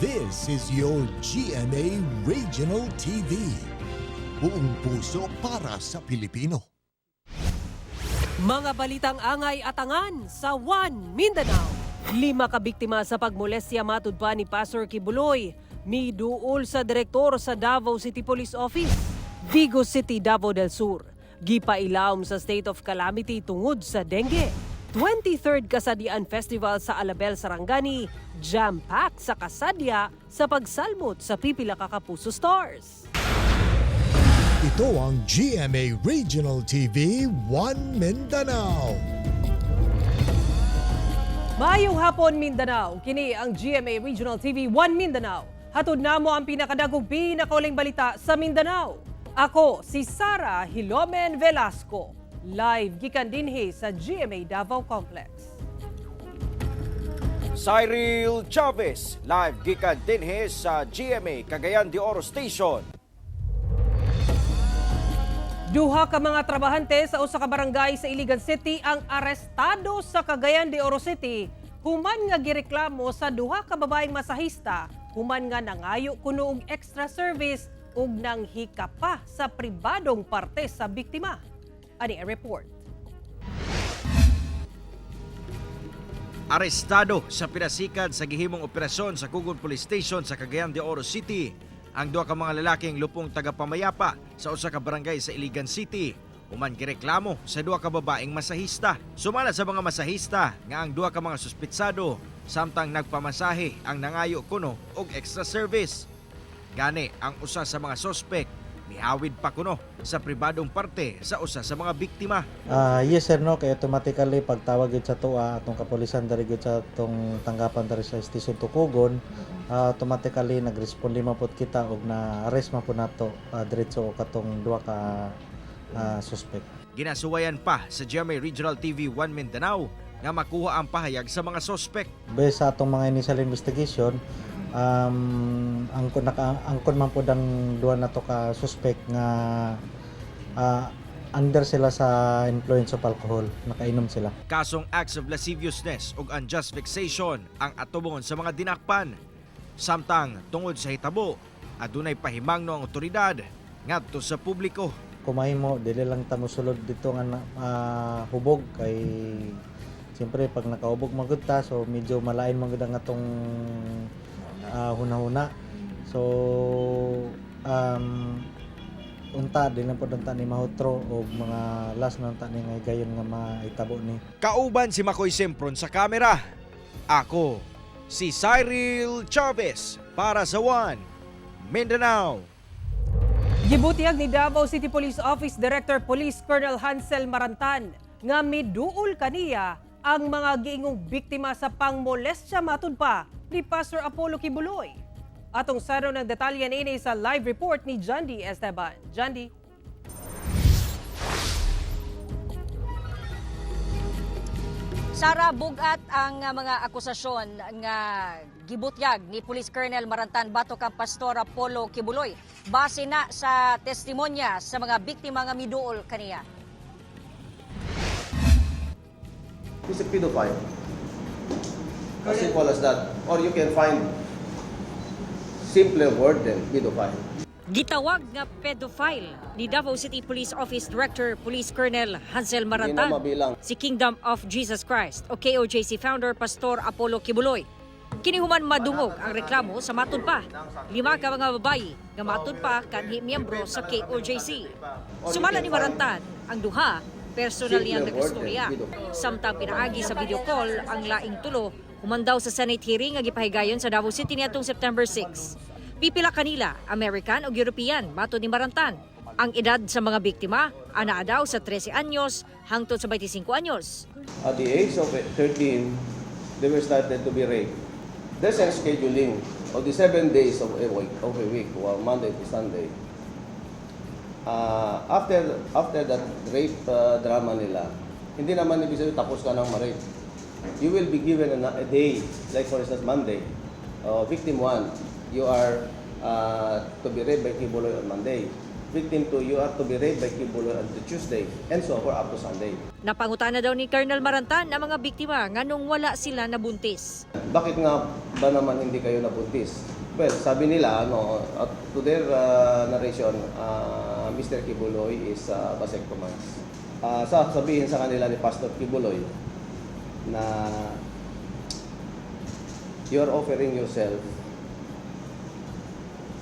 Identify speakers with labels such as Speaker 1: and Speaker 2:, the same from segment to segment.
Speaker 1: This is your GMA Regional TV. Buong puso para sa Pilipino.
Speaker 2: Mga balitang angay at angan sa One Mindanao. 5 kabiktima sa pagmolestya matud pa ni Pastor Kibuloy. Miduol sa direktor sa Davao City Police Office. Vigo City, Davao del Sur. Gipailawom sa state of calamity tungod sa dengue. 23rd Kasadian Festival sa Alabel, Sarangani. Jam-pack sa kasadya sa pagsalmot sa pipila ka Kapuso Stars.
Speaker 1: Ito ang GMA Regional TV One Mindanao.
Speaker 2: Maayong hapon, Mindanao. Kini ang GMA Regional TV One Mindanao. Hatod namo ang pinakadagog pinakauling balita sa Mindanao. Ako si Sara Hilomen Velasco. Live gikan dinhi sa GMA Davao Complex.
Speaker 3: Cyril Chavez, live gikan dinhi sa GMA Cagayan de Oro Station.
Speaker 2: Duha ka mga trabahante sa usa ka barangay sa Iligan City ang arestado sa Cagayan de Oro City human nga gireklamo sa duha ka babaeng masahista human nga nangayo kuno og extra service ug nang hikapa sa pribadong parte sa biktima. Ani a report.
Speaker 3: Arestado sa pinasikan sa gihimong operasyon sa Kugon Police Station sa Cagayan de Oro City ang duha ka mga lalaking lupong tagapamayapa sa usa ka barangay sa Iligan City human gireklamo sa duha ka babaeng masahista. Sumala sa mga masahista nga ang duha ka mga suspitsado samtang nagpamasahe ang nangayo kuno og extra service. Gani ang usa sa mga sospek mihawid pa kuno sa pribadong parte sa usa sa mga biktima.
Speaker 4: Yes sir, no, kay automatically pagtawag yun sa tuwa atong kapulisan dari gyud sa atong tanggapan dari sa Station Tukugon, automatically nag-respond lima pud kita og na-arrest man po nato diretso katong duha ka suspect.
Speaker 3: Ginasuwayan pa sa GMA Regional TV 1 Mindanao nga makuha ang pahayag sa mga sospek.
Speaker 4: Based sa atong mga initial investigation, angkon man po ang duha na to ka suspect nga under sila sa influence of alcohol, nakainom sila.
Speaker 3: Kasong acts of lasciviousness ug unjust vexation ang atubon sa mga dinakpan. Samtang tungod sa hitabo, adunay pahimangno ang otoridad ngadto sa publiko.
Speaker 4: Kumahimo dili lang ta mosulod dito nga hubog kay siyempre pag nakahubog man gud ta, so medyo malain man gud ang atong hunahuna. So unta din lang po unta ni mahutro o mga last na unta ni nga gayon nga maitabo ni.
Speaker 3: Kauban si Makoy Sempron sa kamera. Ako si Cyril Chavez para sa One Mindanao.
Speaker 2: Gibutiag ni Davao City Police Office Director Police Colonel Hansel Marantan nga miduol kaniya ang mga giingong biktima sa pangmolestya matud pa ni Pastor Apollo Kibuloy. Atong saro ng detalye niini sa live report ni Jandy Esteban. Jandy.
Speaker 5: Sara, bugat ang mga akusasyon nga gibutyag ni Police Colonel Marantan batok kang Pastor Apollo Kibuloy base na sa testimonya sa mga biktima nga miduol kaniya.
Speaker 6: He's a pedophile. As simple as that. Or you can find simpler word than pedophile.
Speaker 5: Gitawag nga pedophile ni Davao City Police Office Director Police Colonel Hansel Marantan si Kingdom of Jesus Christ o KOJC founder Pastor Apollo Kibuloy. Kinihuman madungog ang reklamo sa matud pa. 5 ka mga babayi nga matud pa kanhi miyembro sa KOJC. Sumala ni Marantan ang duha personal niyang nagastorya. Samtang pinaagi sa video call ang laing tulo humandaw sa Senate hearing nga gipahigayon sa Davao City niadtong September 6. Pipila kanila, American o European, matud ni Marantan. Ang edad sa mga biktima, anaa daw sa 13 anyos hangtod sa 25 anyos.
Speaker 6: At the age of 13, they were started to be raped. There's a scheduling of the 7 days of a week, or Monday to Sunday. After that rape drama nila, hindi naman ibig sabihin tapos ka ng ma-rape. You will be given a day, like for instance Monday. Victim 1, you are to be raped by Kibuloy on Monday. Victim 2, you are to be raped by Kibuloy on the Tuesday and so for up to Sunday.
Speaker 5: Napangutana daw ni Colonel Marantan ang mga biktima nganong wala sila nabuntis.
Speaker 6: Bakit nga ba naman hindi kayo nabuntis? Well, sabi nila, to their narration, Mr. Kibuloy is vasectomized. Sabihin sa kanila ni Pastor Kibuloy na you are offering yourself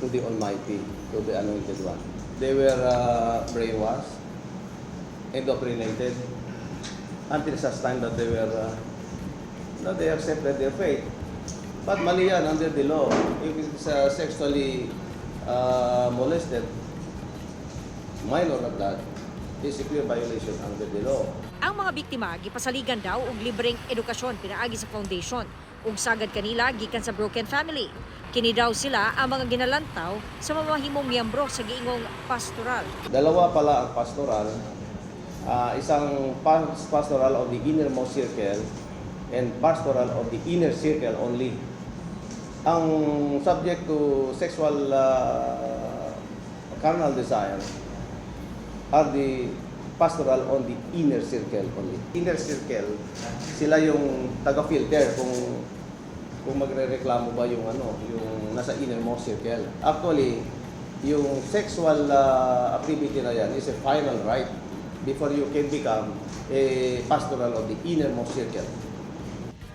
Speaker 6: to the Almighty, to the Anointed One. They were brainwashed, indoctrinated, until such time that they accepted their faith. But mali yan under the law. If it's sexually molested, minor na that, is a clear violation under the law.
Speaker 5: Ang mga biktima gipasaligan daw og libreng edukasyon pinaagi sa foundation ug sagad kanila gikan sa broken family. Kini daw sila ang mga ginalantaw sa mamahimong miyembro sa giingong pastoral.
Speaker 6: Dalawa pala ang pastoral, isang pastoral of the innermost circle and pastoral of the inner circle only. Ang subject to sexual carnal desire are the pastoral on the inner circle only. Inner circle, sila yung taga-filter kung magrereklamo ba yung yung nasa innermost circle. Actually, yung sexual activity na yan is a final right before you can become a pastoral of the innermost circle.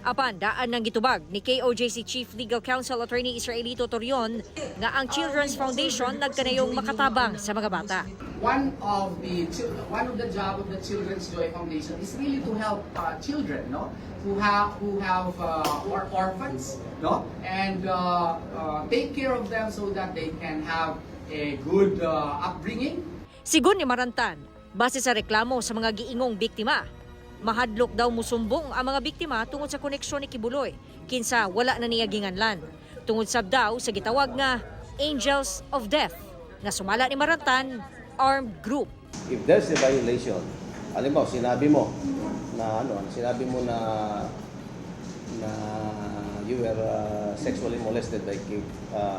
Speaker 5: Apan daan ng gitubag ni KOJC Chief Legal Counsel Attorney Israelito Torion nga ang Children's Foundation nagkanayong makatabang sa mga bata.
Speaker 7: One of the job of the Children's Joy Foundation is really to help children, no, who are orphans, no, and take care of them so that they can have a good upbringing.
Speaker 5: Sigon ni Marantan, base sa reklamo sa mga giingong biktima, mahadlok daw musumbong ang mga biktima tungod sa koneksyon ni Kibuloy kinsa wala na niya ginganlan. Tungod sab daw sa gitawag nga Angels of Death nga sumala ni Marantan armed group.
Speaker 6: If there's a violation, alam mo, sinabi mo na you were sexually molested by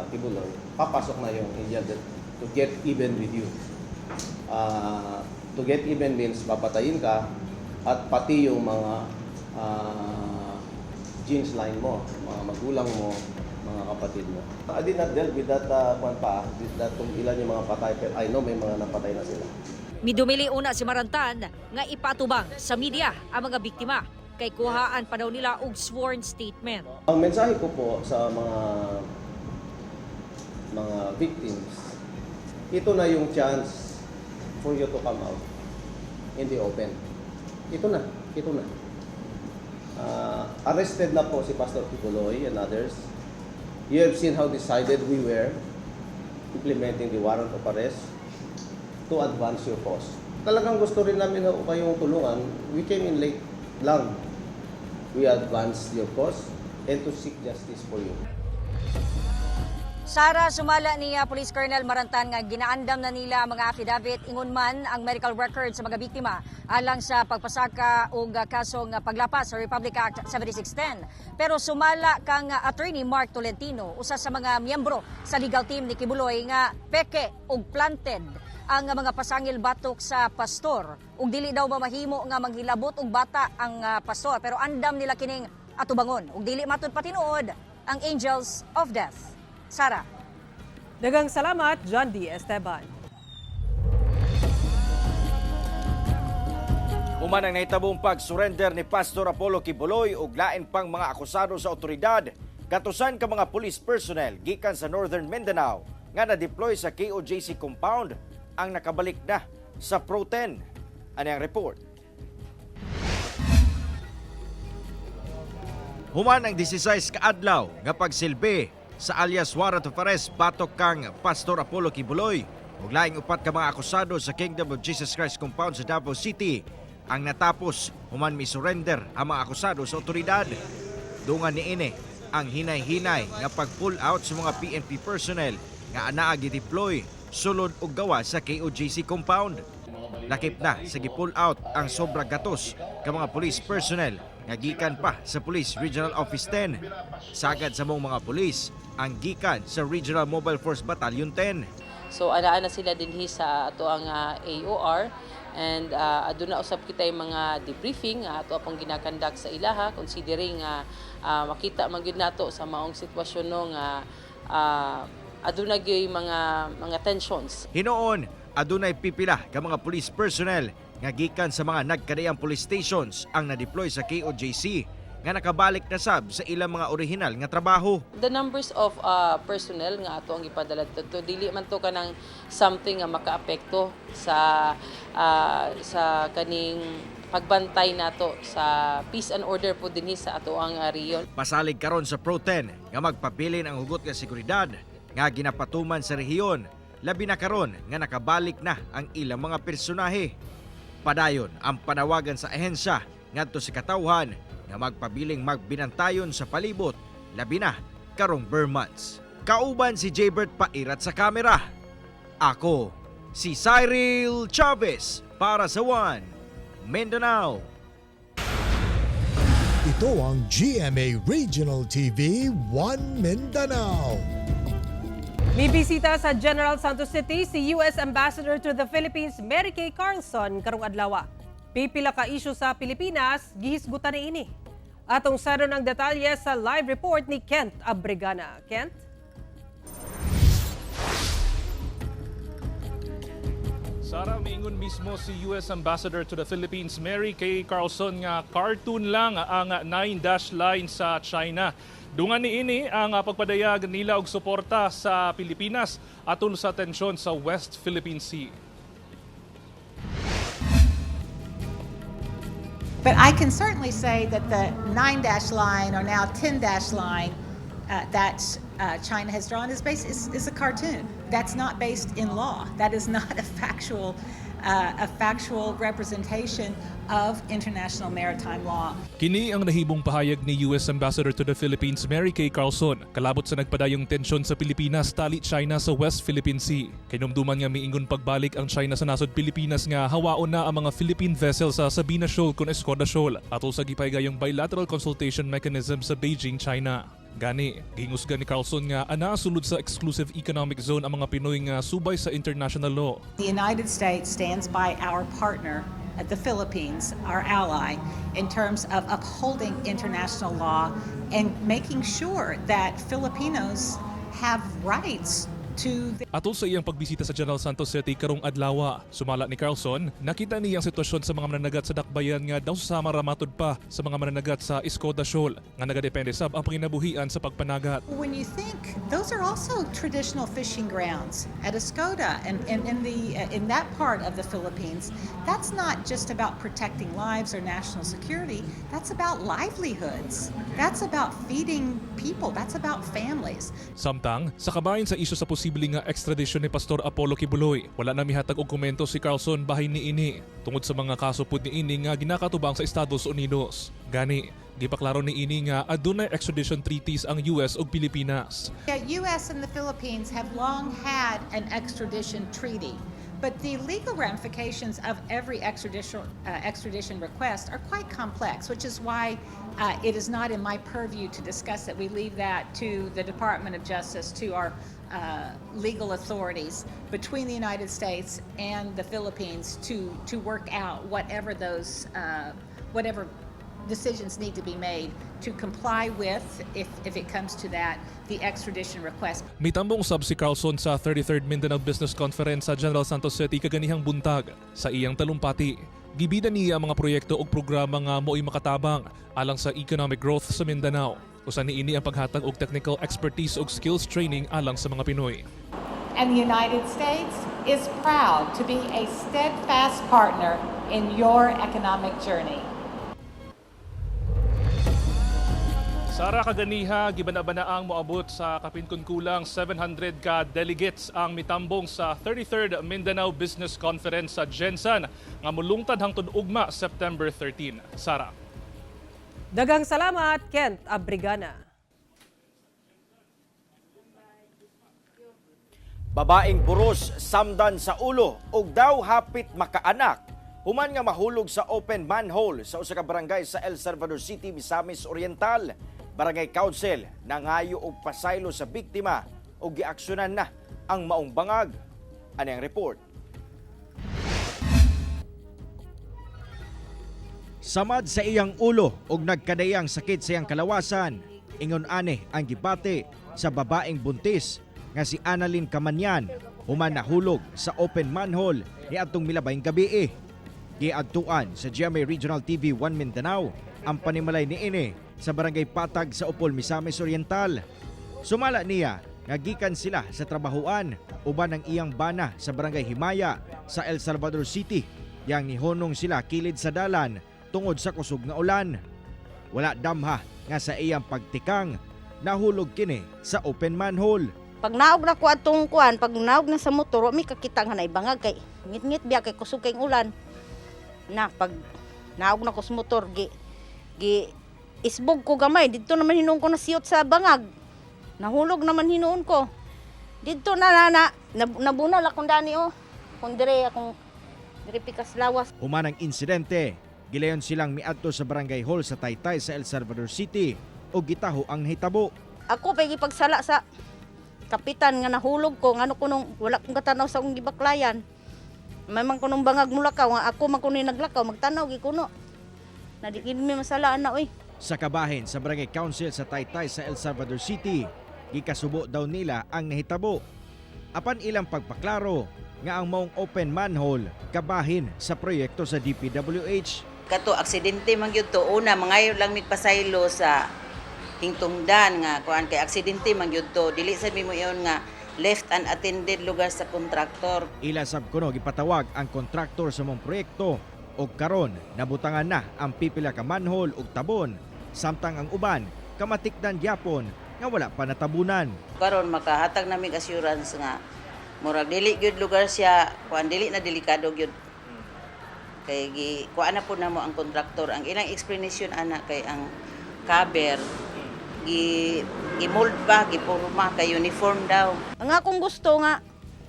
Speaker 6: Kibuloy, papasok na yung angel to get even with you. To get even means papatayin ka at pati yung mga genes line mo, mga magulang mo, mga kapatid mo. I did not deal with that kung ilan yung mga patay, pero I know may mga napatay na sila.
Speaker 5: Midumili una si Marantan nga ipatubang sa media ang mga biktima kay kuhaan pa daw nila og sworn statement.
Speaker 6: Ang mensahe ko po sa mga victims, ito na yung chance for you to come out in the open. Ito na. Arrested na po si Pastor Kibuloy and others. You have seen how decided we were implementing the warrant of arrest to advance your cause. Talagang gusto rin namin na kayong tulungan. We came in late lang. We advanced your cause and to seek justice for you.
Speaker 5: Sara, sumala niya Police Colonel Marantan nga ginaandam na nila ang mga affidavit ingon man ang medical record sa mga biktima alang sa pagpasaka og kasong paglapas sa Republic Act 7610. Pero sumala kang Attorney Mark Tolentino, usa sa mga miyembro sa legal team ni Kibuloy nga peke og planted ang mga pasangil batok sa pastor ug dili daw mamahimo nga manghilabot og bata ang pastor, pero andam nila kining atubangon ug dili matud patinuod ang Angels of Death. Sara.
Speaker 2: Daghang salamat, John D. Esteban.
Speaker 3: Human ang nahitabong pag-surrender ni Pastor Apollo Kibuloy ug lain pang mga akusado sa otoridad. Katusan ka mga police personnel gikan sa Northern Mindanao nga na-deploy sa KOJC compound ang nakabalik na sa Pro-10. Ano ang report? Human ang 16 kaadlaw nga pagsilbi sa alias warrant of arrest batok kang Pastor Apollo Kibuloy ug laing upat ka mga akusado sa Kingdom of Jesus Christ compound sa Davao City ang natapos human mi-surrender ang mga akusado sa otoridad. Dungan niini ang hinay-hinay nga pag-pull out sa mga PNP personnel nga anaa gi-deploy sulod og gawa sa KOJC compound. Lakip na sa gi-pull out ang sobrang gatos ka mga police personnel nga gikan pa sa Police Regional Office 10. Sagad sa mong mga pulis ang gikan sa Regional Mobile Force Battalion 10.
Speaker 8: So anaa na sila dinhi sa ato ang AOR and aduna usab kita yung mga debriefing ato apong ginakandak sa ilaha considering makita man gyud nato sa maong sitwasyon no nga aduna gyud mga tensions.
Speaker 3: Hinoon, adunay pipila ka mga police personnel nga gikan sa mga nagkadayang police stations ang na-deploy sa KOJC nga nakabalik na sab sa ilang mga orihinal nga trabaho.
Speaker 8: The numbers of personnel nga ato ang ipadala dito dili man to kanang something nga makaapekto sa kaning pagbantay nato sa peace and order po dinhi sa ato ang riyon.
Speaker 3: Pasalig karon sa Pro 10 nga magpabilin ang hugot nga seguridad nga ginapatuman sa rehiyon, labi na karon nga nakabalik na ang ilang mga personahe. Padayon ang panawagan sa ahensya ngadto sa katawhan nga magpabiling magbinantayon sa palibot, labi na karong bare months. Kauban si Jaybert Pairat sa kamera. Ako, si Cyril Chavez para sa One Mindanao.
Speaker 1: Ito ang GMA Regional TV 1 Mindanao.
Speaker 2: May bisita sa General Santos City si U.S. Ambassador to the Philippines Mary Kay Carlson karong adlaw. Pipila ka isyu sa Pilipinas, gihisgutan ni ini. Atong saron ang detalye sa live report ni Kent Abrigana. Kent?
Speaker 9: Sara, miingon mismo si U.S. Ambassador to the Philippines Mary Kay Carlson nga cartoon lang ang 9-dash line sa China. Dungan ni ini ang pagpadayag nila og suporta sa Pilipinas atol sa tensyon sa West Philippine Sea.
Speaker 10: But I can certainly say that the 9-dash line or now 10-dash line that China has drawn is a cartoon. That's not based in law. That is not a factual representation of international maritime law.
Speaker 9: Kini ang nahibong pahayag ni U.S. Ambassador to the Philippines Mary Kay Carlson kalabot sa nagpadayong tensyon sa Pilipinas tali China sa West Philippine Sea. Kinumduman nga miingon pagbalik ang China sa nasod Pilipinas nga hawaon na ang mga Philippine vessels sa Sabina Shoal kun Escoda Shoal atol sa gipahigayong bilateral consultation mechanism sa Beijing, China. Gani, gingusgan ni Carlson nga ana sulod sa exclusive economic zone ang mga Pinoy nga subay sa international law.
Speaker 10: The United States stands by our partner at the Philippines, our ally, in terms of upholding international law and making sure that Filipinos have rights to
Speaker 9: Atol sa iyang pagbisita sa General Santos City karong adlaw, sumala ni Carlson, nakita niya ang sitwasyon sa mga mananagat sa dakbayan nga daw sama ramatod pa sa mga mananagat sa Escoda Shoal nga nagadepende sab ang panginabuhian sa pagpanagat.
Speaker 10: When you think, those are also traditional fishing grounds at Escoda and in that part of the Philippines. That's not just about protecting lives or national security. That's about livelihoods. That's about feeding people. That's about families.
Speaker 9: Samtang, sa kabahin sa isyu sa posibleng nga extradition ni Pastor Apollo Kibuloy, wala na mihatag og komento si Carlson bahin ni ini tungod sa mga kaso pud ni ini nga ginakatubang sa Estados Unidos. Gani, gipaklaro ni ini nga adunay extradition treaties ang US ug Pilipinas.
Speaker 10: The US and the Philippines have long had an extradition treaty. But the legal ramifications of every extradition request are quite complex, which is why it is not in my purview to discuss that. We leave that to the Department of Justice, to our legal authorities between the United States and the Philippines to work out whatever decisions need to be made to comply with, if it comes to that, the extradition request.
Speaker 9: Mitambong sab si Carlson sa 33rd Mindanao Business Conference sa General Santos City kaganihang buntag. Sa iyang talumpati, gibida niya ang mga proyekto ug programa nga mo'y makatabang alang sa economic growth sa Mindanao. Usa niini ang paghatag og technical expertise ug skills training alang sa mga Pinoy.
Speaker 10: And the United States is proud to be a steadfast partner in your economic journey.
Speaker 9: Sara, kaganiha, gibanabanaang moabot sa kapin kulang 700 ka delegates ang mitambong sa 33rd Mindanao Business Conference sa Gensan nga mulungtad hangtod ugma September 13. Sara.
Speaker 2: Daghang salamat, Kent Abrigana.
Speaker 3: Babaeng buros samdan sa ulo ug daw hapit makaanak human nga mahulog sa open manhole sa usa ka barangay sa El Salvador City, Misamis Oriental. Barangay Council nangayo og pasaylo sa biktima ug giaksyonan na ang maong bangag. Ano ang report? Samad sa iyang ulo ug nagkadayang sakit sa iyang kalawasan, ingon ani ang gibate sa babaeng buntis nga si Annalyn Camanyan human nahulog sa open manhole ni adtong milabayng gabi. Giadtuan sa GMA Regional TV 1 Mindanao ang panimalay niini sa barangay Patag sa Upol, Misamis Oriental. Sumala niya nga gikan sila sa trabahoan uban ang iyang bana sa barangay Himaya sa El Salvador City, yang nihunong sila kilid sa dalan tungod sa kusog nga ulan. Wala damha nga sa iyang pagtikang nahulog kini sa open manhole.
Speaker 11: Pag naog na ko atong kuan, pag naog na sa motor, mi kakitang hanay bangag kay ngit-ngit biya kay kusog kay ulan. Na pag naog na ko sa motor, gi isbog ko gamay, didto naman hinuon ko na siyot sa bangag. Nahulog naman hinuon ko. Didto nabunal akong dani Kung dire pikas lawas.
Speaker 3: Human ang insidente, gilayon silang miadto sa barangay hall sa Taytay sa El Salvador City o gitaho ang nahitabo.
Speaker 11: Ako pa gipagsala sa kapitan nga nahulog ko, ngano ko nung wala kong katanaw sa akong gibaklayan. May man ko nung bangag mulakaw, nga ako man kuno naglakaw, magtanaw gikuno. Nadikin mi masalaan na
Speaker 3: Sa kabahin sa barangay council sa Taytay sa El Salvador City, gikasubo daw nila ang nahitabo. Apan ilang pagpaklaro nga ang maong open manhole kabahin sa proyekto sa DPWH.
Speaker 12: Kato aksidente man gyud to, una mangayo lang migpasaylo sa hingtungdan nga kuan kay aksidente man gyud to, dili sad mi mo iyon nga left unattended lugar sa kontraktor.
Speaker 3: Ila sab kuno gipatawag ang kontraktor sa mong proyekto og karon nabutangan na ang pipila ka manhole ug tabon, samtang ang uban kamatikdan gyapon nga wala pa natabunan.
Speaker 12: Karon makahatag na mig assurance nga murag dili gyud lugar siya kuan, dili na delikado gyud. Kay kuan na po namo ang kontraktor, ang ilang explanation ana kay ang cover gi-mold pa, gipurma kay uniform daw.
Speaker 11: Ang akong gusto nga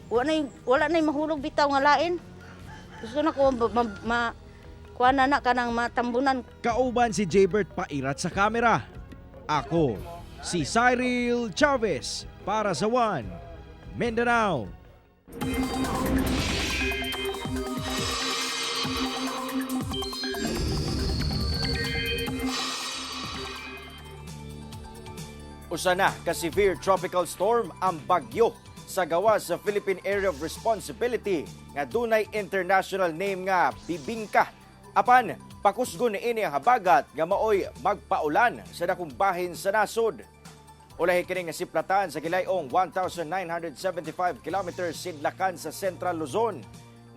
Speaker 11: wala na mahulog bitaw nga lain. Gusto na ko kuan na kanang matambunan.
Speaker 3: Kauban si Jaybert Pairat sa kamera. Ako si Cyril Chavez para sa One Mindanao. Usa na ka severe tropical storm ang bagyo sa gawas sa Philippine Area of Responsibility nga dunay international name nga Bibingka. Apan pakusgon niini ang habagat nga maoy magpaulan sa dakong bahin sa nasod. Ulahi kini nga siplatan sa gilayong 1,975 kilometers sidlakan sa Central Luzon.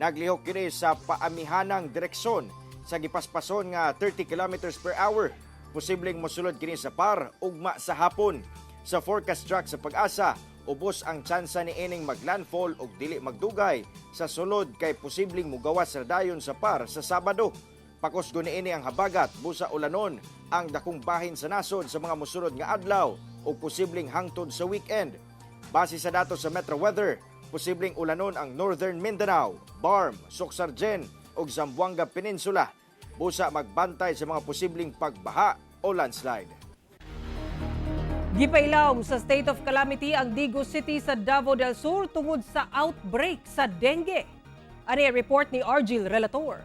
Speaker 3: Naglihok kini sa paamihanang direksyon sa gipaspason nga 30 kilometers per hour. Posibleng mosulod kini sa par ugma sa hapon. Sa forecast track sa Pag-asa, ubos ang tsansa ni ining maglandfall og dili magdugay sa sulod kay posibleng mugawas sa dayon sa par sa Sabado. Pakusgo niini ang habagat busa ulanon ang dakong bahin sa nasod sa mga mosunod nga adlaw o posibleng hangtod sa weekend. Base sa datos sa Metro Weather, posibleng ulanon ang Northern Mindanao, Barm, Socsargen ug Zamboanga Peninsula. Busa magbantay sa mga posibleng pagbaha o landslide.
Speaker 2: Gipailawom sa state of calamity ang Digos City sa Davao del Sur tungod sa outbreak sa dengue. Ano ang report ni Argil Relator?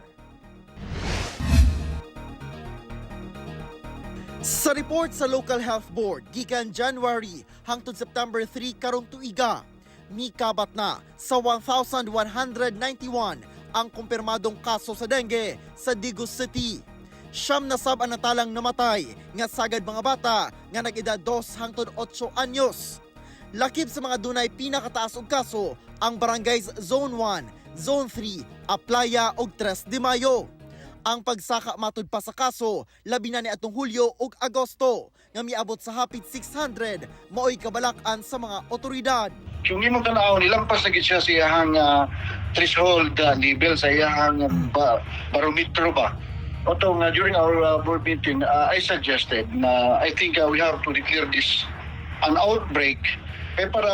Speaker 13: Sa report sa Local Health Board, gikan January hangtod September 3 karong tuiga, mikabat na sa 1,191 ang kumpirmadong kaso sa dengue sa Digos City. Siyam na sab ang natalang namatay nga sagad mga bata nga nag-edad 2 hangtod 8 anyos. Lakip sa mga dunay pinakataas og kaso ang barangays Zone 1, Zone 3, Aplaya ug 3 de Mayo. Ang pagsaka matud pa sa kaso labi na ni atong Hulyo ug Agosto nga miabot sa hapit 600 maoy kabalak-an sa mga otoridad.
Speaker 14: Kung imong tanaw nilampas na gid siya sa iyang threshold level sa iyang barometro ba. Otong during our board meeting, I suggested na I think we have to declare this an outbreak para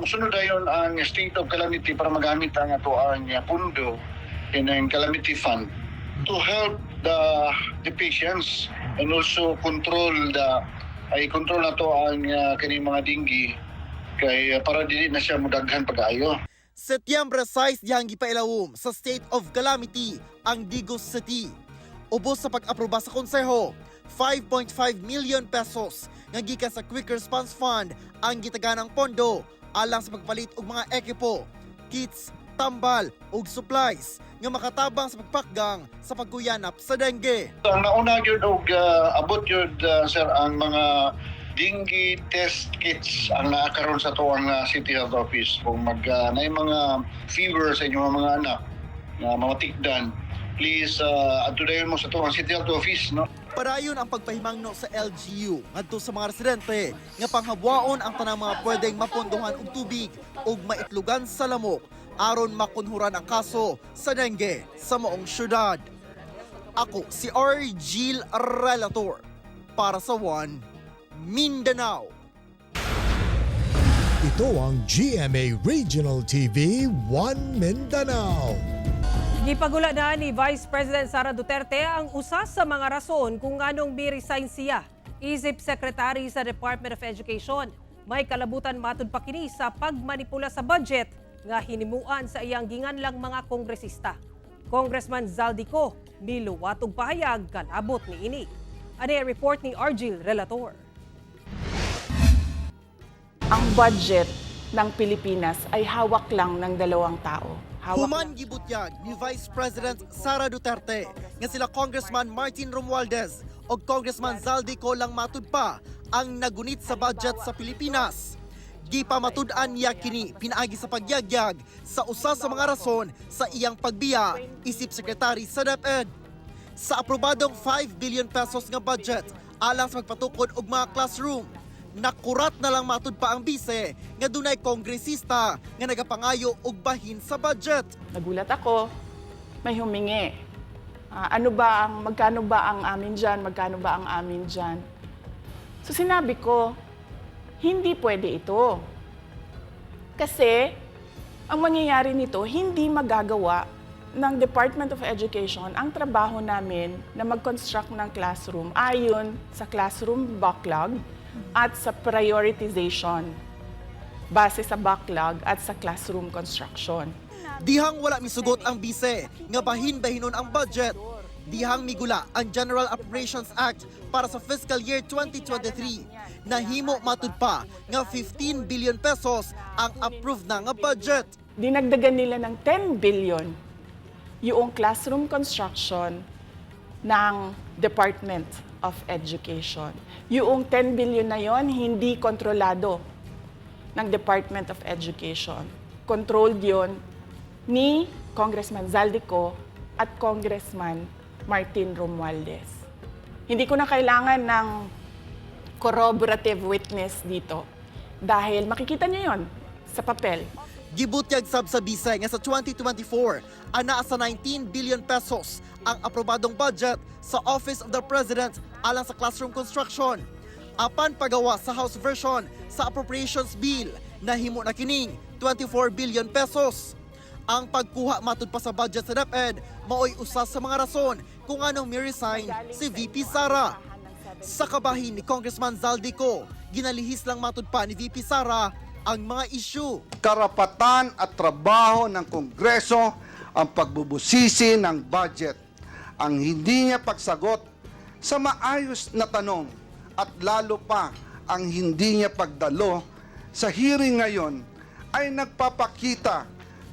Speaker 14: masunod ayon ang state of calamity para magamit ang ato ang pundo in calamity fund to help the patients and also control nato ang kaning mga dengue kay para dili na siya mudaghan pag-ayo.
Speaker 13: Setyembre 6 dihang gipailawom sa state of calamity ang Digos City. Ubos sa pag-aproba sa konseho, 5.5 million pesos nga gikan sa Quick Response Fund ang gitaganang pondo alang sa pagpalit og mga ekipo, kits, tambal ug supplies nga makatabang sa pagpakgang sa pagkuyanap sa dengue.
Speaker 14: Ang nauna gyud og abot gyud sir ang mga dengue test kits ang naakaroon sa tuwang City Health Office. Kung may mga fever sa inyong mga anak na mamatikdan, please atudayon mo sa tuwang City Health Office, no?
Speaker 13: Padayon ang pagpahimangno sa LGU ngadto sa mga residente nga panghabwaon ang tanang mga pwedeng mapondohan og tubig ug maitlugan sa lamok aron makunhuran ang kaso sa dengue sa maong syudad. Ako si Argil Relator para sa One Mindanao.
Speaker 1: Ito ang GMA Regional TV 1 Mindanao.
Speaker 2: Gipagula na ni Vice President Sara Duterte ang usas sa mga rason kung anong mi-resign siya. Isip Secretary sa Department of Education, may kalabutan matud pa kini sa pagmanipula sa budget nga hinimuan sa iyang ginganlang mga kongresista. Congressman Zaldico miluwat og pahayag kalabot ni ini. Ani report ni Argil Relator.
Speaker 15: Ang budget ng Pilipinas ay hawak lang ng dalawang tao.
Speaker 13: Human gibutyag ni Vice President Sara Duterte nga sila Congressman Martin Romualdez o Congressman Zaldico lang matud pa ang nagunit sa budget sa Pilipinas. Gipamatud-an niya kini pinaagi sa pagyagyag sa usa sa mga rason sa iyang pagbiya isip Secretary sa DepEd. Sa aprobadong 5 billion pesos nga budget alang sa magpatukod og mga classroom, nakurat na lang matud pa ang bise nga dunay kongresista nga nagapangayo og bahin sa budget.
Speaker 15: Nagulat ako, may humingi. Magkano ba ang amin dyan? Magkano ba ang amin dyan? So sinabi ko, hindi pwede ito. Kasi ang mangyayari nito, hindi magagawa ng Department of Education ang trabaho namin na mag-construct ng classroom ayon sa classroom backlog at sa prioritization base sa backlog at sa classroom construction.
Speaker 13: Dihang wala misugot ang bise nga bahin-bahinon ang budget. Dihang migula ang General Appropriations Act para sa fiscal year 2023. Nahimo matud pa nga 15 billion pesos ang approved na nga budget.
Speaker 15: Dinagdagan nila ng 10 billion yung classroom construction ng Department of Education. Yung 10 billion na yon hindi kontrolado ng Department of Education. Controlled yon ni Congressman Zaldico at Congressman Martin Romualdez. Hindi ko na kailangan ng corroborative witness dito dahil makikita niyo yon sa papel.
Speaker 13: Gibutyag sab sa bisay nga sa 2024, ana sa 19 billion pesos ang aprobadong budget sa Office of the President alang sa classroom construction. Apan pagawa sa House version sa Appropriations Bill, nahimo na kining 24 billion pesos. Ang pagkuha matud pa sa budget sa DepEd maoy usa sa mga rason kung anong mi-resign si VP Sara. Sa kabahin ni Congressman Zaldico, ginalihis lang matud pa ni VP Sara ang mga isyu.
Speaker 16: Karapatan at trabaho ng Kongreso ang pagbubusisi ng budget. Ang hindi niya pagsagot sa maayos na tanong at lalo pa ang hindi niya pagdalo sa hearing ngayon ay nagpapakita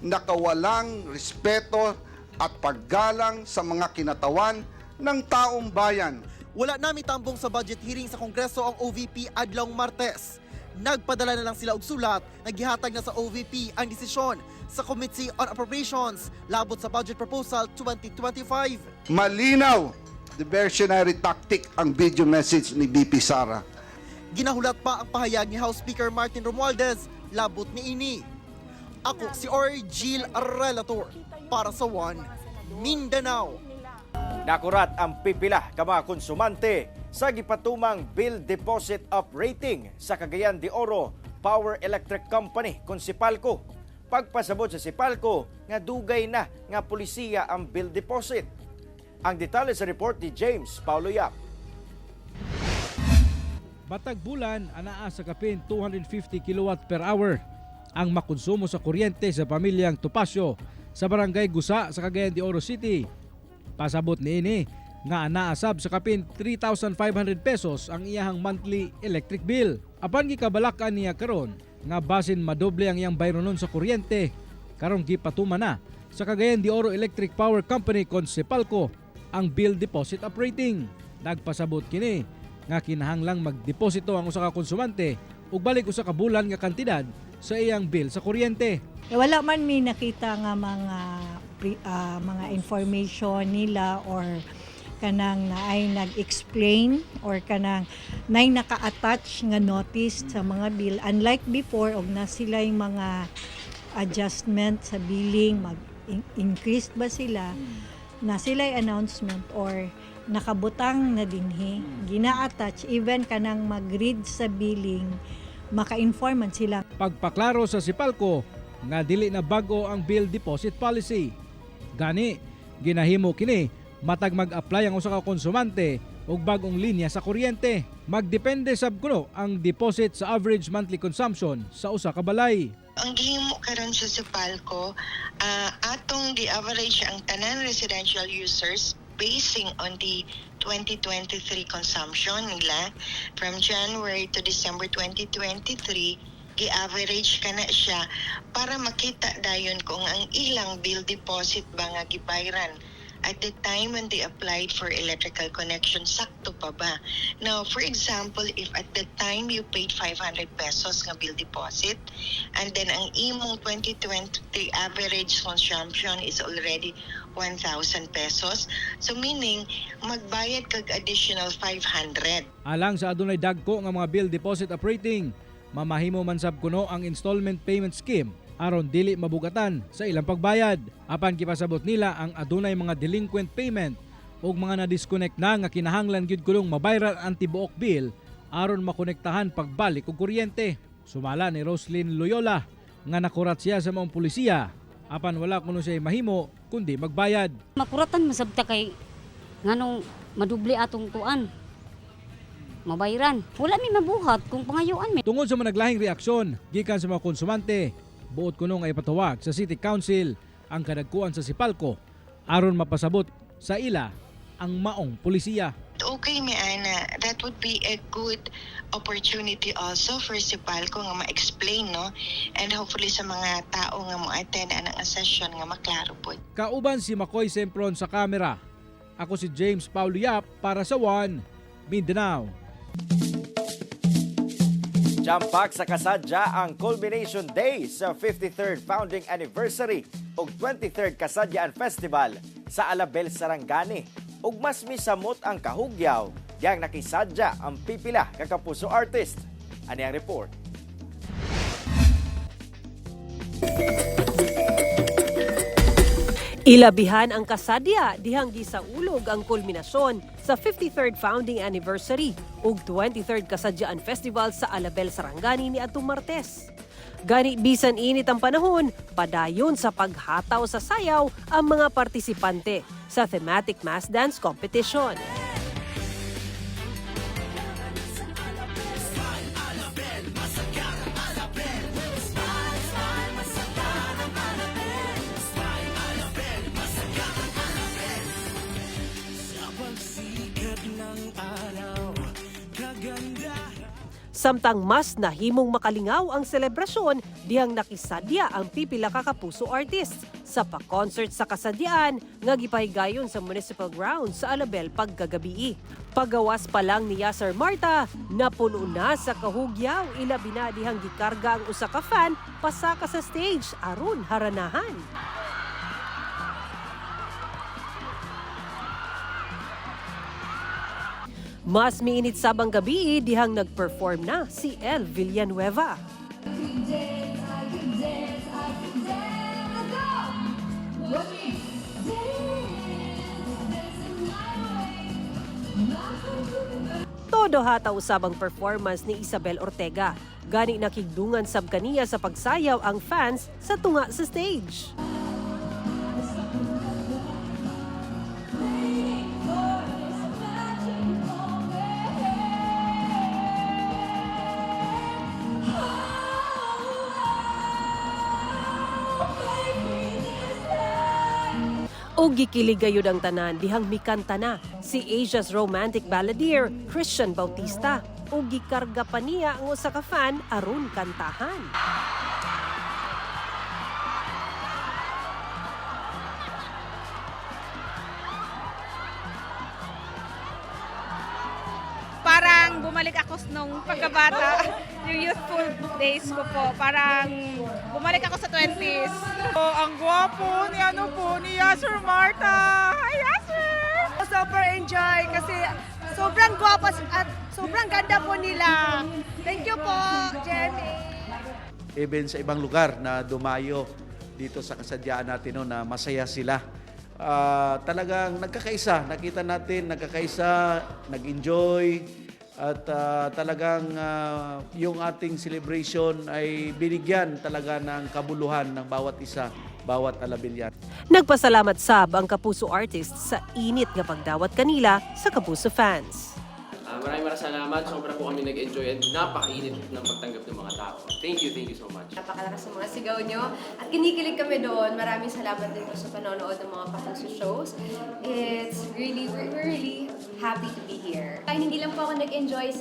Speaker 16: na kawalang respeto at paggalang sa mga kinatawan ng taong bayan.
Speaker 13: Wala na mitambong sa budget hearing sa Kongreso ang OVP adlong Martes. Nagpadala na lang sila og sulat na gihatag na sa OVP ang desisyon sa Committee on Appropriations labot sa Budget Proposal 2025.
Speaker 16: Malinaw, diversionary tactic ang video message ni VP Sara.
Speaker 13: Ginahulat pa ang pahayag ni House Speaker Martin Romualdez labot ni ini. Ako si Argil Relator para sa One Mindanao.
Speaker 3: Nakurat ang pipila ka mga konsumante sa gipatumang bill deposit operating sa Cagayan de Oro Power Electric Company kung Sipalco. Pagpasabot sa Sipalco nga dugay na nga pulisiya ang bill deposit. Ang detalye sa report ni James Paulo Yap.
Speaker 17: Batag bulan anaa sa kapin 250 kilowatt per hour ang makonsumo sa kuryente sa pamilyang Topacio sa barangay Gusa sa Cagayan de Oro City. Pasabot niini nga anaasab sa kapin 3,500 pesos ang iyahang monthly electric bill. Apan gikabalakan niya karon nga basin madoble ang iyang bayronon sa kuryente karon gipatuman na sa Cagayan de Oro Electric Power Company Consepalco ang bill deposit operating. Nagpasabot kini nga kinahanglang magdeposito ang usa ka konsumante ug balik usa ka bulan nga kantidad sa iyang bill sa kuryente.
Speaker 18: Wala man may nakita nga mga information nila or kanang naay nag-explain or kanang naay naka-attach nga notice sa mga bill, unlike before og na sila yung mga adjustment sa billing, mag-increase ba sila, na sila announcement or nakabutang na dinhi, gina-attach even kanang mag-read sa billing, maka-informan sila.
Speaker 17: Pagpaklaro sa Sipalco nga dili na bago ang bill deposit policy. Gani ginahimo kini matag mag-apply ang usa ka konsumante og bagong linya sa kuryente. Magdepende sab kuno ang deposit sa average monthly consumption sa usa ka balay.
Speaker 19: Ang gihimo karon sa Sipalco, atong gi-average ang tanan residential users basing on the 2023 consumption nila from January to December 2023, gi-average ka na siya para makita dayon kung ang ilang bill deposit ba nga gibayran at the time when they applied for electrical connection, sakto pa ba? Now, for example, if at the time you paid 500 pesos nga bill deposit, and then ang imong 2023 average consumption is already 1,000 pesos, so meaning, magbayad kag additional 500.
Speaker 17: Alang sa adunay dagko nga mga bill deposit operating, mamahimo man sab kuno ang installment payment scheme aron dili mabugatan sa ilang pagbayad. Apan gipasabot nila ang adunay mga delinquent payment ug mga na-disconnect na nga kinahanglan gyud kulong mabayran ang tibuok bill aron makonektahan pagbalik og kuryente. Sumala ni Roslyn Loyola nga nakurat siya sa mga pulisiya apan wala kuno siya mahimo kundi magbayad.
Speaker 20: Makuratan masabta kay nganong madubli atong tuan. Mabayran. Wala mi mabuhat kung pangayuan mi.
Speaker 17: Tungod sa managlahing reaksyon gikan sa mga konsumante, buot kuno nga ipatawag sa City Council ang kadagkuan sa Sipalco aron mapasabot sa ila ang maong pulisiya.
Speaker 19: Okay, Ana, that would be a good opportunity also for Sipalco nga ma-explain, no? And hopefully sa mga tao nga mo-attend ang session nga maklaro po.
Speaker 17: Kauban si Makoy Sempron sa kamera. Ako si James Paulo Yap para sa One Mindanao.
Speaker 3: Jampak sa kasadya ang culmination day sa 53rd founding anniversary ug 23rd Kasadyaan Festival sa Alabel, Sarangani. Ug mas misamot ang kahugyaw diyang nakisadya ang pipila ka kapuso artist. Ani ang report.
Speaker 2: Ilabihan ang kasadya dihang gisaulog ang kulminasyon sa 53rd founding anniversary ug 23rd Kasadyaan Festival sa Alabel, Sarangani ni adtong Martes. Gani bisan init ang panahon, padayon sa paghataw sa sayaw ang mga partisipante sa thematic mass dance competition. Samtang mas nahimong makalingaw ang selebrasyon dihang nakisadya ang pipila ka kapuso artist sa pa-concert sa kasadyaan nga gipahigayon sa Municipal Grounds sa Alabel pagkagabi. Pagawas pa lang ni Yasser Marta, napuno na sa kahugyaw ilabi na dihang gikarga ang usa ka fan pasaka sa stage aron haranahan. Mas miinit sabang gabi dihang nag-perform na si El Villanueva. Todo hataw usabang performance ni Isabel Ortega. Gani nakigdungan sab kaniya sa pagsayaw ang fans sa tunga sa stage. O gikiligayod ang tanan dihang mikanta na si Asia's romantic balladeer Christian Bautista. O gikarga pa niya ang usa ka fan aron kantahan.
Speaker 21: Parang bumalik ako nung pagkabata, yung youthful days ko po. Parang bumalik ako sa 20s.
Speaker 22: Ang gwapo ni Yasser Marta. Hi, Yasser! Super enjoy kasi sobrang gwapo at sobrang ganda po nila. Thank you po, Jenny.
Speaker 23: Even sa ibang lugar na dumayo dito sa kasadyaan natin na masaya sila. Talagang nagkakaisa, nakita natin nagkakaisa, nag-enjoy at talagang yung ating celebration ay binigyan talaga ng kabuluhan ng bawat isa, bawat alabilyan.
Speaker 2: Nagpasalamat sab ang Kapuso artists sa init nga pagdawat kanila sa Kapuso fans.
Speaker 24: Maraming salamat. Sobra po kami nag-enjoy and napakainit ng pagtanggap ng mga tao. Thank you so much.
Speaker 25: Napakalakas ng mga sigaw nyo at kinikilig kami doon. Maraming salamat din po sa panonood ng mga Kapuso shows. We're really happy to be here. Ay, hindi lang po ako nag-enjoy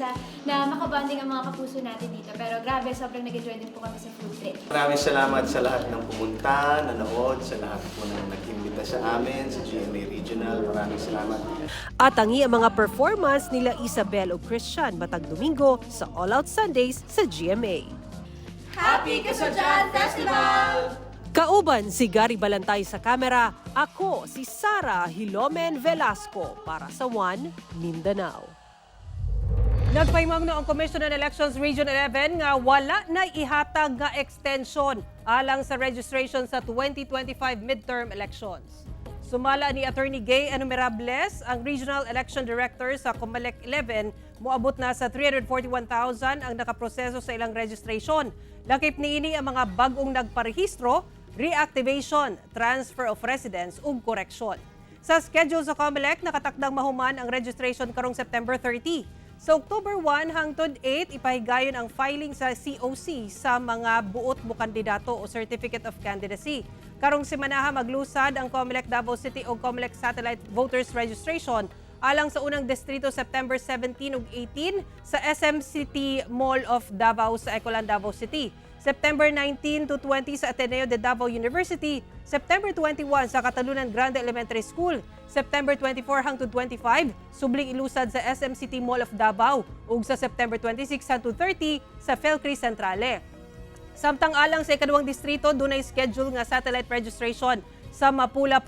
Speaker 25: na makabanding ang mga kapuso natin dito. Pero grabe, sobrang nag-enjoy din po kami sa food trip.
Speaker 26: Maraming salamat sa lahat ng pumunta, nanood, sa lahat po na nag-imbita sa amin, sa GMA Regional. Maraming salamat.
Speaker 2: At ang mga performance nila Isabel o Christian matag Domingo sa All Out Sundays sa GMA.
Speaker 21: Happy Kasadyan Festival!
Speaker 2: Kauban si Gary Balantay sa kamera, ako si Sara Hilomen Velasco para sa One Mindanao. Nagpaymang ang Commission on Elections Region 11 nga wala na ihatag nga extension alang sa registration sa 2025 midterm elections. Sumala ni Attorney Gay Enumerables, ang Regional Election Director sa Comelec 11, moabot na sa 341,000 ang nakaproseso sa ilang registration. Lakip niini ang mga bagong nagparehistro, reactivation, transfer of residence ug correction. Sa schedule sa Comelec, nakatakdang mahuman ang registration karong September 30. Sa October 1 hangtod 8, ipahigayon ang filing sa COC sa mga buot mo kandidato o Certificate of Candidacy. Karong simanaha maglusad ang Comelec Davao City o Comelec Satellite Voters Registration alang sa unang distrito September 17 ug 18 sa SM City Mall of Davao sa Ecolan, Davao City. September 19 to 20 sa Ateneo de Davao University, September 21 sa Catalunan Grande Elementary School, September 24 hangtod 25, subling ilusad sa SM City Mall of Davao, ug sa September 26 hangtod 30 sa Felcris Centrale. Samtang alang sa ikadawang distrito, dunay schedule nga satellite registration sa Mapula,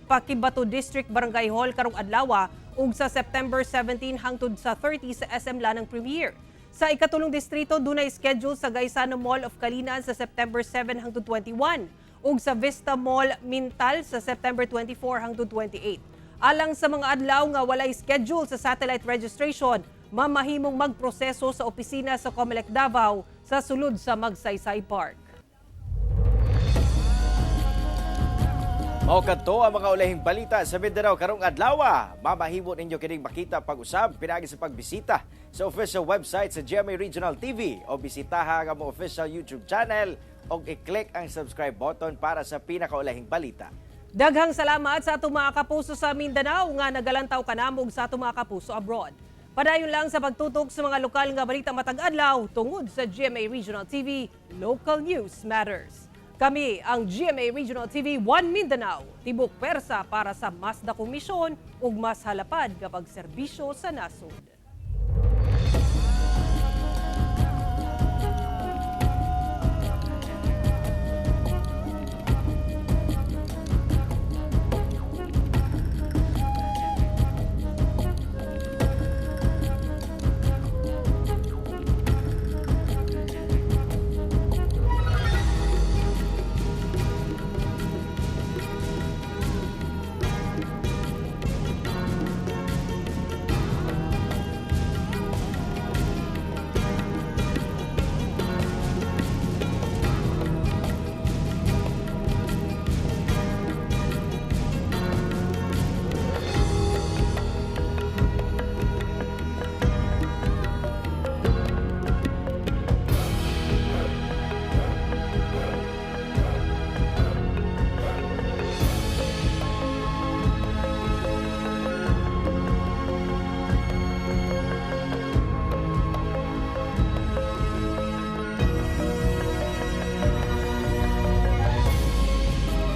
Speaker 2: Pakibato District Barangay Hall karong adlaw, ug sa September 17 hangtod sa 30 sa SM Lanang Premier. Sa ikatulong distrito, dunay schedule sa Gaisano Mall of Kalinan sa September 7 hangtod 21 ug sa Vista Mall Mintal sa September 24 hangtod 28. Alang sa mga adlaw nga walay schedule sa satellite registration, mamahimong magproseso sa opisina sa Comelec Davao sa sulod sa Magsaysay Park.
Speaker 3: Mao kadto ang mga ulahing balita sa Mindanao karong adlaw. Mamahimo ninyo kining makita pag-usab pinaagi sa pagbisita sa official website sa GMA Regional TV o bisitaha ang among official YouTube channel o i-click ang subscribe button para sa pinakaulahing balita.
Speaker 2: Daghang salamat sa atong mga kapuso sa Mindanao nga nagalantaw kanamo ug sa atong mga kapuso abroad. Padayon lang sa pagtutok sa mga lokal nga balita matag adlaw tungod sa GMA Regional TV, Local News Matters. Kami ang GMA Regional TV 1 Mindanao, tibok persa para sa mas dakong misyon ug mas halapad kapag serbisyo sa nasod.